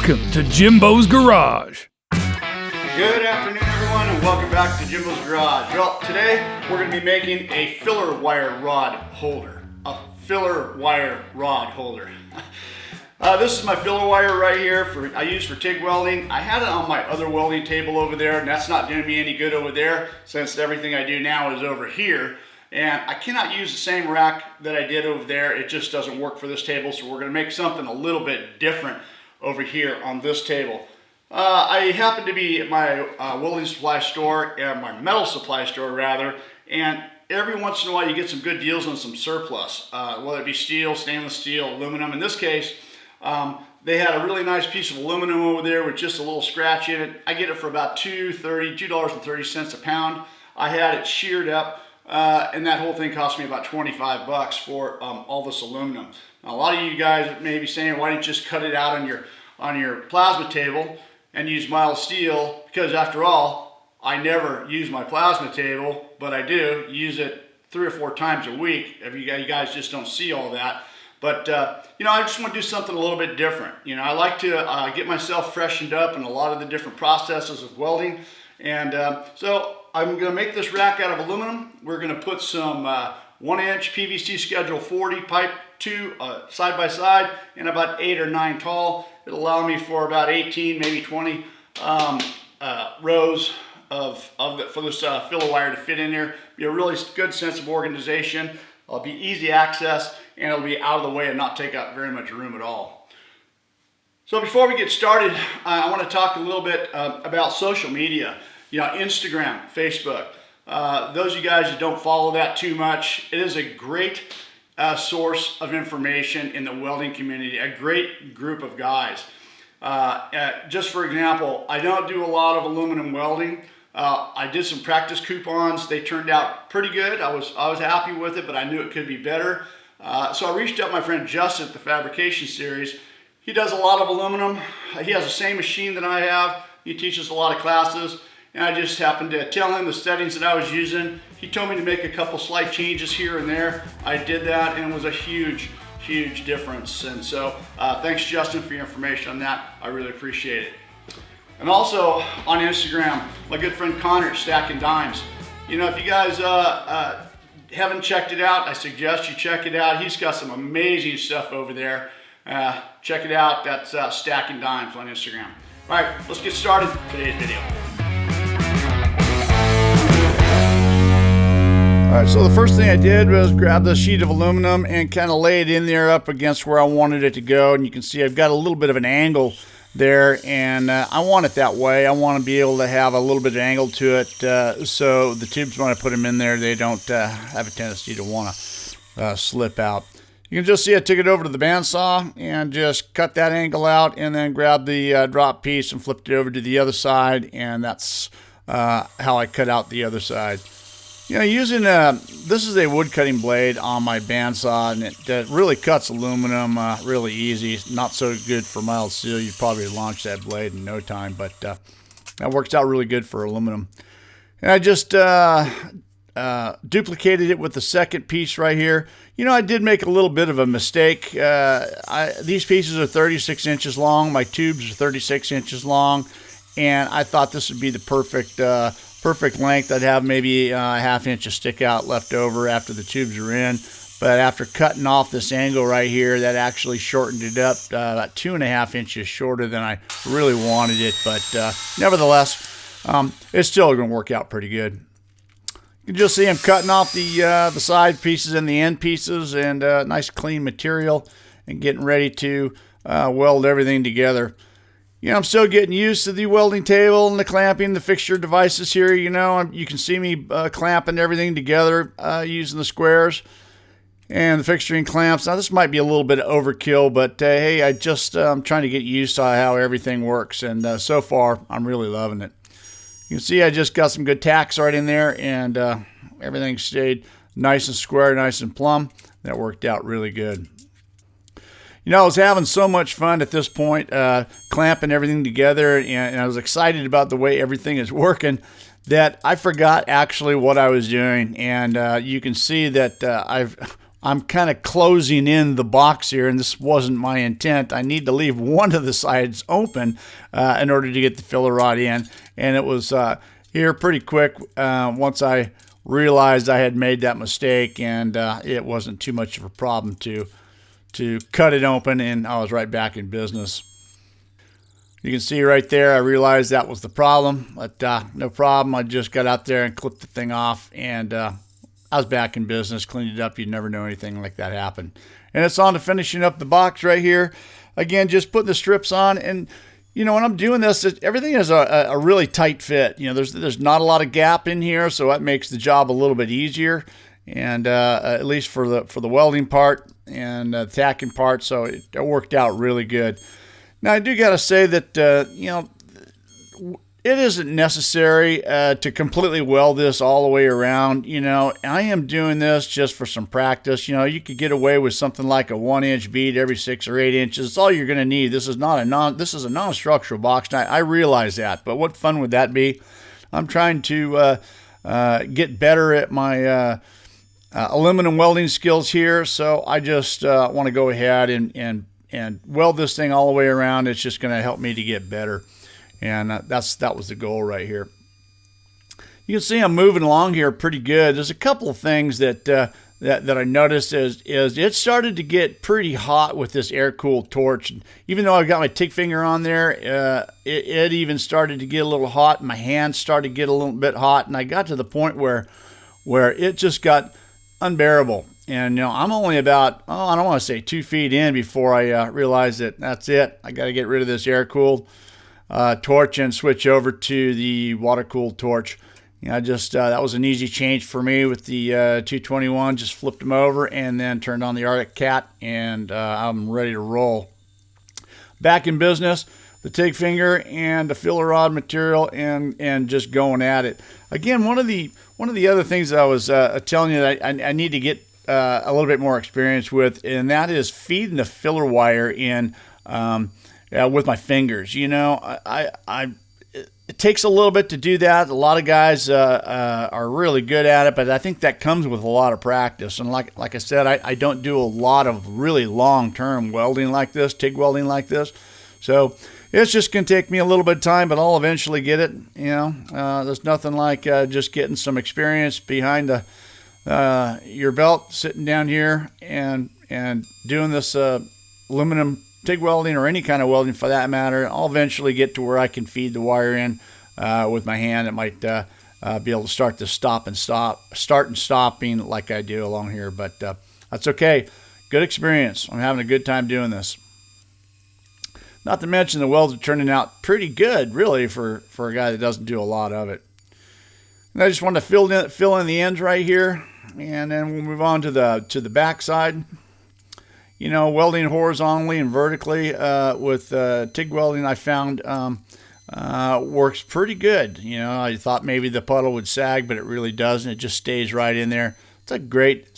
Welcome to Jimbo's Garage. Good afternoon, everyone, and welcome back to Jimbo's Garage. Well, today we're going to be making a filler wire rod holder. A filler wire rod holder. This is my filler wire right here I use for TIG welding. I had it on my other welding table over there, and that's not doing me any good over there since everything I do now is over here. And I cannot use the same rack that I did over there. It just doesn't work for this table, so we're going to make something a little bit different over here on this table. I happen to be at my welding supply store, my metal supply store rather, and every once in a while you get some good deals on some surplus, whether it be steel, stainless steel, aluminum. In this case, they had a really nice piece of aluminum over there with just a little scratch in it. I get it for about $2.30 a pound. I had it sheared up, and that whole thing cost me about 25 bucks for all this aluminum. Now, a lot of you guys may be saying, why didn't you just cut it out on your plasma table and use mild steel? Because after all, I never use my plasma table, but I do use it 3 or 4 times a week. If you guys just don't see all that. But, I just want to do something a little bit different. I like to get myself freshened up in a lot of the different processes of welding. And so I'm going to make this rack out of aluminum. We're going to put some 1-inch PVC Schedule 40 pipe, 2 side by side, and about 8 or 9 tall. It'll allow me for about 18, maybe 20 rows for this filler wire to fit in there. Be a really good sense of organization. It'll be easy access, and it'll be out of the way and not take up very much room at all. So before we get started, I want to talk a little bit about social media. Instagram, Facebook. Those of you guys who don't follow that too much, it is a great source of information in the welding community, a great group of guys. Just for example, I don't do a lot of aluminum welding. I did some practice coupons. They turned out pretty good. I was happy with it, but I knew it could be better. So I reached out to my friend Justin at the Fabrication Series. He does a lot of aluminum. He has the same machine that I have. He teaches a lot of classes. And I just happened to tell him the settings that I was using. He told me to make a couple slight changes here and there. I did that, and it was a huge difference. And so thanks, Justin, for your information on that. I really appreciate it. And also on Instagram, my good friend Connor at Stacking Dimes. If you guys haven't checked it out, I suggest you check it out. He's got some amazing stuff over there. Check it out. That's Stacking Dimes on Instagram. All right, let's get started with today's video. All right, so the first thing I did was grab the sheet of aluminum and kind of lay it in there up against where I wanted it to go. And you can see I've got a little bit of an angle there, and I want it that way. I want to be able to have a little bit of angle to it so the tubes, when I put them in there, they don't have a tendency to want to slip out. You can just see I took it over to the bandsaw and just cut that angle out, and then grab the drop piece and flipped it over to the other side, and that's how I cut out the other side. Using this is a wood cutting blade on my bandsaw, and it really cuts aluminum really easy. It's not so good for mild steel. You'd probably launch that blade in no time, but that works out really good for aluminum. And I just duplicated it with the second piece right here. I did make a little bit of a mistake. These pieces are 36 inches long. My tubes are 36 inches long, and I thought this would be the perfect length. I'd have maybe a ½ inch of stick out left over after the tubes are in. But after cutting off this angle right here, that actually shortened it up about 2½ inches shorter than I really wanted it. But nevertheless, it's still going to work out pretty good. You can just see I'm cutting off the side pieces and the end pieces, and nice clean material, and getting ready to weld everything together. I'm still getting used to the welding table and the clamping, the fixture devices here. You can see me clamping everything together using the squares and the fixturing clamps. Now, this might be a little bit of overkill, but hey, I'm trying to get used to how everything works, and so far, I'm really loving it. You can see I just got some good tacks right in there, and everything stayed nice and square, nice and plumb. That worked out really good. I was having so much fun at this point, clamping everything together, and I was excited about the way everything is working, that I forgot actually what I was doing. And you can see that I'm kind of closing in the box here, and this wasn't my intent. I need to leave one of the sides open in order to get the filler rod in. And it was here pretty quick once I realized I had made that mistake, and it wasn't too much of a problem to cut it open, and I was right back in business. You can see right there, I realized that was the problem, but no problem. I just got out there and clipped the thing off, and I was back in business, cleaned it up. You'd never know anything like that happen. And it's on to finishing up the box right here. Again, just putting the strips on. And, you know, when I'm doing this, everything is a really tight fit. You know, there's not a lot of gap in here, so that makes the job a little bit easier. And at least for the welding part and the tacking part, so it worked out really good. Now, I do got to say that, you know, it isn't necessary to completely weld this all the way around. You know, I am doing this just for some practice. You know, you could get away with something like a 1-inch bead every 6 or 8 inches. It's all you're going to need. This is a non-structural box. Now, I realize that, but what fun would that be? I'm trying to get better at my aluminum welding skills here, so I just want to go ahead and weld this thing all the way around. It's just going to help me to get better. And that was the goal right here. You can see I'm moving along here pretty good. There's a couple of things that I noticed is it started to get pretty hot with this air-cooled torch. Even though I've got my TIG finger on there, it even started to get a little hot. My hands started to get a little bit hot, and I got to the point where it just got unbearable. And, you know, I'm only about, I don't want to say 2 feet in before I realized that that's it. I got to get rid of this air-cooled torch and switch over to the water-cooled torch. You know, that was an easy change for me with the 221. Just flipped them over and then turned on the Arctic Cat, and I'm ready to roll. Back in business, the TIG finger and the filler rod material, and just going at it. Again, one of the other things that I was telling you that I need to get a little bit more experience with, and that is feeding the filler wire in with my fingers. You know, it takes a little bit to do that. A lot of guys are really good at it, but I think that comes with a lot of practice. And like I said, I don't do a lot of really long-term welding like this, TIG welding like this. So it's just going to take me a little bit of time, but I'll eventually get it. You know, there's nothing like just getting some experience behind your belt, sitting down here and doing this aluminum TIG welding, or any kind of welding for that matter. I'll eventually get to where I can feed the wire in with my hand. It might be able to start to start and stopping like I do along here, but that's okay. Good experience. I'm having a good time doing this. Not to mention the welds are turning out pretty good, really, for a guy that doesn't do a lot of it. And I just wanted to fill in the ends right here, and then we'll move on to the back side. You know, welding horizontally and vertically with TIG welding, I found works pretty good. You know, I thought maybe the puddle would sag, but it really doesn't. It just stays right in there. It's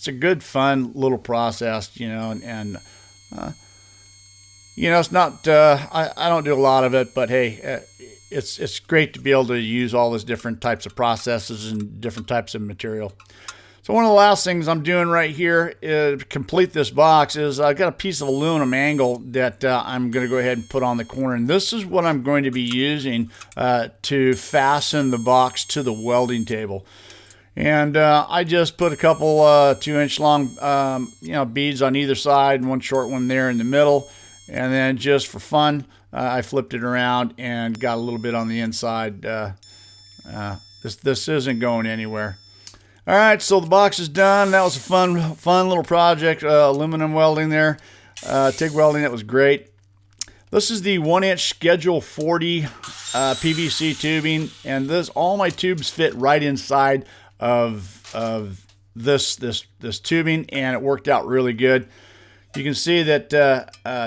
a good, fun little process. You know, and you know, it's not. I don't do a lot of it, but hey, it's great to be able to use all these different types of processes and different types of material. So one of the last things I'm doing right here to complete this box is I've got a piece of aluminum angle that I'm going to go ahead and put on the corner. And this is what I'm going to be using to fasten the box to the welding table. And I just put a couple 2-inch long beads on either side and one short one there in the middle. And then just for fun, I flipped it around and got a little bit on the inside. This isn't going anywhere. All right, so the box is done. That was a fun little project. Aluminum welding there, TIG welding. That was great. This is the 1-inch Schedule 40 PVC tubing, and all my tubes fit right inside of this tubing, and it worked out really good. You can see that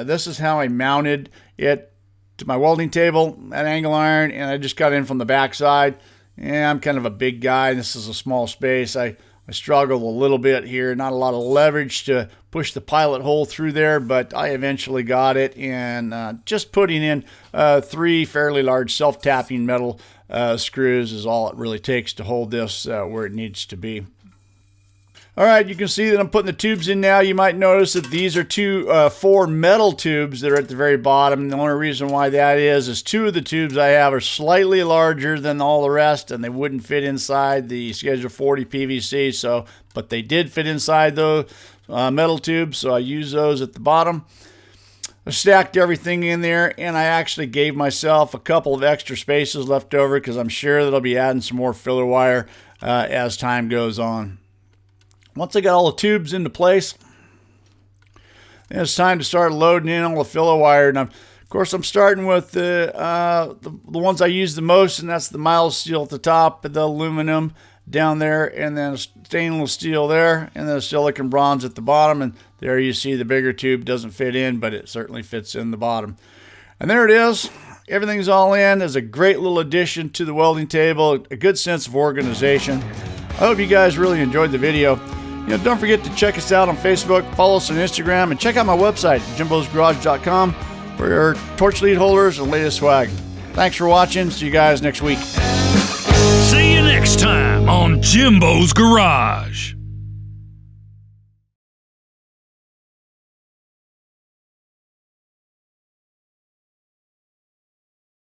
this is how I mounted it to my welding table, that angle iron, and I just got in from the back side. Yeah, I'm kind of a big guy. This is a small space. I struggled a little bit here. Not a lot of leverage to push the pilot hole through there, but I eventually got it. And just putting in 3 fairly large self-tapping metal screws is all it really takes to hold this where it needs to be. All right, you can see that I'm putting the tubes in now. You might notice that these are four metal tubes that are at the very bottom. And the only reason why that is two of the tubes I have are slightly larger than all the rest, and they wouldn't fit inside the Schedule 40 PVC. But they did fit inside those metal tubes, so I use those at the bottom. I stacked everything in there, and I actually gave myself a couple of extra spaces left over because I'm sure that I'll be adding some more filler wire as time goes on. Once I got all the tubes into place, then it's time to start loading in all the filler wire. And of course, I'm starting with the ones I use the most, and that's the mild steel at the top, the aluminum down there, and then stainless steel there, and then silicon bronze at the bottom. And there you see the bigger tube doesn't fit in, but it certainly fits in the bottom. And there it is. Everything's all in. There's a great little addition to the welding table, a good sense of organization. I hope you guys really enjoyed the video. Don't forget to check us out on Facebook, follow us on Instagram, and check out my website, jimbosgarage.com, for your torch lead holders and latest swag. Thanks for watching. See you guys next week. See you next time on Jimbo's Garage.